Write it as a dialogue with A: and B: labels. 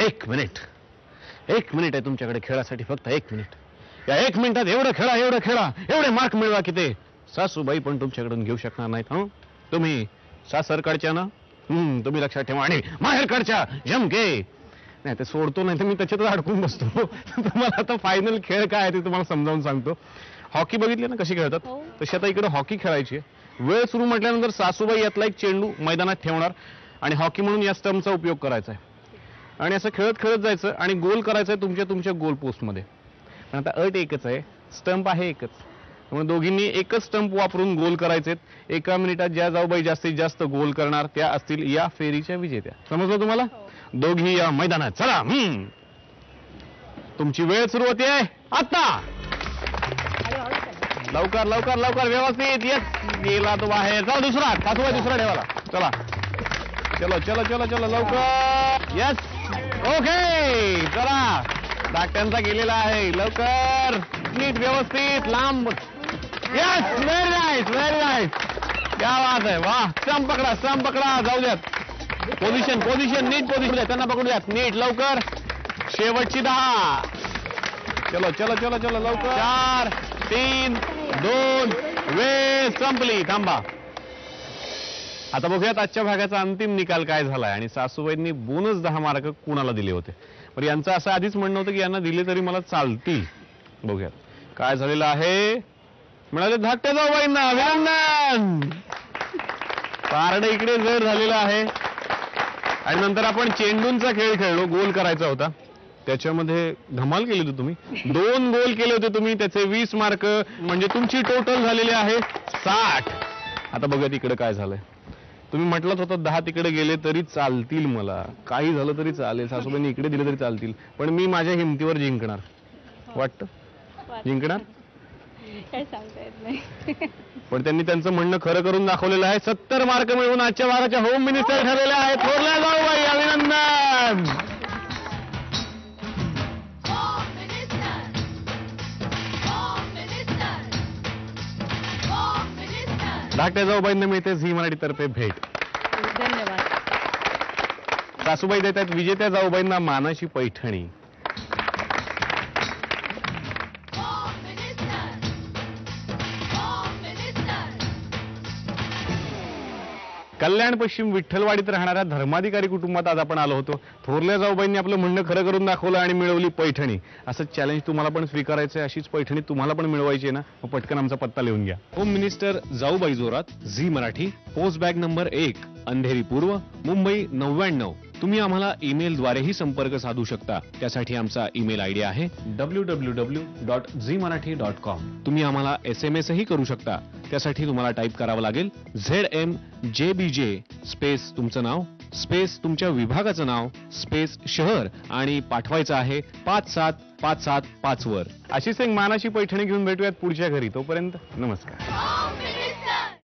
A: 1 minute आहे तुमच्याकडे खेळासाठी, फक्त 1 मिनिट. या 1 मिनिटात एवढं खेळा, एवढे मार्क मिळवा की ते सासूबाई पण तुमच्याकडून घेऊ शकणार नाहीत. हं, तुम्ही सासरकडच्या ना, तुम्ही लक्षात ठेवा. आणि माहेरकडच्या जमके नाही ते सोडतो, नाही तर मी त्याच्यातच अडकून बसतो. तुम्हाला आता फायनल खेळ काय आहे ते तुम्हाला समजावून सांगतो. हॉकी बघितली ना कशी खेळतात, तशी आता इकडे हॉकी खेळायची आहे. वेळ सुरू म्हटल्यानंतर सासूबाई यातला एक चेंडू मैदानात ठेवणार आणि हॉकी म्हणून या स्टंपचा उपयोग करायचा आहे आणि असं खेळत जायचं आणि गोल करायचंय तुमच्या गोल पोस्टमध्ये. पण आता अट एकच आहे, स्टंप आहे एकच, त्यामुळे दोघींनी एकच स्टंप वापरून गोल करायचे. 1 मिनिटात ज्या जाऊबाई जास्तीत जास्त गोल करणार त्या असतील या फेरीच्या विजेत्या. समजलं तुम्हाला? दोघी या मैदानात चला. तुमची वेळ सुरू होते आता. लवकर व्यवस्थित. येस, गेला तो बाहेर. चला दुसरा ठेवाला. चला चलो लवकर. Yes, okay. चला, धाकट्यांचा गेलेला आहे. लवकर, नीट व्यवस्थित, लांब. Yes, very nice. क्या बात आहे, वाह. स्टंप पकडा. जाऊ द्यात. पोझिशन नीट पोझिशन आहे, त्यांना पकडू द्यात नीट. लवकर, शेवटची 10. चलो लवकर. 4, 3, 2, वेळ संपली. थांबा. आता बघूयात आजच्या भागाचा अंतिम निकाल काय झालाय आणि सासूबाईंनी बोनस 10 मार्क कुणाला दिले होते. पण यांचं असं आधीच म्हणणं होतं की यांना दिले तरी मला चालतील. बघूयात काय झालेलं आहे. मिळाले धाकट्या जाऊबाईंना अभिनंदन. पारडं इकडे जड झालेलं आहे. आणि नंतर आपण चेंडूंचा खेळ खेळलो, गोल करायचा होता. त्याच्यामध्ये धमाल केली होती तुम्ही. 2 गोल केले होते तुम्ही, त्याचे 20 मार्क, म्हणजे तुमची टोटल झालेली आहे 60. आता बघूयात इकडे काय झालंय. तुम्ही म्हटलंच होतं 10 तिकडे गेले तरी चालतील, मला काही झालं तरी चालेल, सासूबाईंनी इकडे दिले तरी चालतील, पण मी माझ्या हिमतीवर जिंकणार. वाटतं जिंकणार
B: काय सांगता येत नाही.
A: पण त्यांनी त्यांचं म्हणणं खरं करून दाखवलेलं आहे. 70 मार्क मिळवून आजच्या भागाच्या होम मिनिस्टर ठरलेले आहेत. थोरल्या जाऊबाई, अभिनंदन. धाकट्या जाऊबाईंना मिळते झी मराठी तर्फे भेट.
B: धन्यवाद.
A: सासूबाई देत आहेत विजेत्या जाऊबाईंना मानाची पैठणी. कल्याण पश्चिम विठ्ठलवाडीत राहणाऱ्या धर्माधिकारी कुटुंबात आज आपण आलो होतो. थोरल्या जाऊबाईंनी आपलं म्हणणं खरं करून दाखवलं आणि मिळवली पैठणी. असं चॅलेंज तुम्हाला पण स्वीकारायचं आहे, अशीच पैठणी तुम्हाला पण मिळवायची आहे ना, मग पटकन आमचा पत्ता लिहून घ्या. Home minister Jaubai Jorat, Zee Marathi, post bag number 1, Andheri पूर्व, मुंबई 99. तुम्ही आम्हाला ईमेलद्वारेही संपर्क साधू शकता. त्यासाठी आमचा ईमेल आयडी आहे www.zmarathi.com. तुम्ही आम्हाला SMS ही करू शकता. त्यासाठी तुम्हाला टाईप करावं लागेल ZMJBJ स्पेस तुमचं नाव स्पेस तुमच्या विभागाचं नाव स्पेस शहर आणि पाठवायचं आहे 57575 वर. अशीच एक मानाची पैठणी घेऊन भेटूयात पुढच्या घरी. तोपर्यंत नमस्कार.